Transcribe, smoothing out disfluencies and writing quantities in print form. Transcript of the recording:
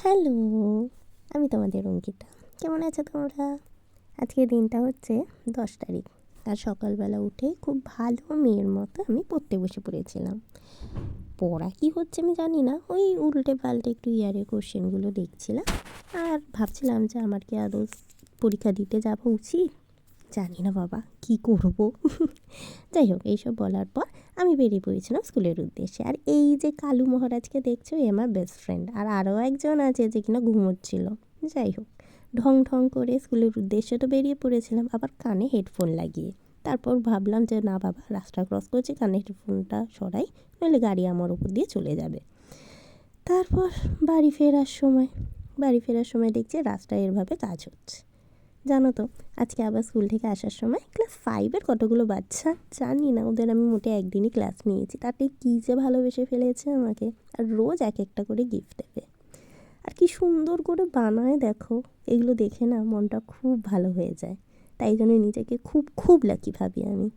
Hello, আমি তোমাদের অঙ্কিতা। কেমন আছো তোমরা? আজকের দিনটা হচ্ছে 10 তারিখ। আর সকালবেলা উঠে খুব ভালো মেয়ের মতো আমি পড়তে বসে পড়েছিলাম। পড়া কী হচ্ছে আমি জানি না, ওই উল্টে পাল্টে একটু ইয়ারের কোশ্চেনগুলো দেখছিলাম। আর ভাবছিলাম যে আমার কি আদৌ পরীক্ষা দিতে যাওয়া উচিত। জানি না বাবা কি করব। যাই হোক, এইসব বলার পর আমি বেরিয়ে পড়েছিলাম স্কুলের উদ্দেশ্যে। আর এই যে কালু মহারাজকে দেখছো, এ আমার বেস্ট ফ্রেন্ড। আর আরও একজন আছে যে কিনা ঘুমোচ্ছিল। যাই হোক, ঢং ঢং করে স্কুলের উদ্দেশ্যে তো বেরিয়ে পড়েছিলাম, আবার কানে হেডফোন লাগিয়ে। তারপর ভাবলাম যে না বাবা, রাস্তা ক্রস করছি, কানে হেডফোনটা সরাই, নইলে গাড়ি আমার উপর দিয়ে চলে যাবে। তারপর বাড়ি ফেরার সময় দেখছি রাস্তায় এরভাবে কাজ হচ্ছে। জানো তো, আজকে আবার স্কুল থেকে আসার সময় ক্লাস 5-এর কতগুলো বাচ্চা, জানি না, ওদের আমি মোটে একদিনই ক্লাস নিয়েছি, তাতে কী যে ভালোবেসে ফেলেছে আমাকে। আর রোজ এক একটা করে গিফট দেবে। আর কি সুন্দর করে বানায় দেখো। এগুলো দেখে না মনটা খুব ভালো হয়ে যায়। তাই জন্য নিজেকে খুব খুব লাকি ভাবি আমি।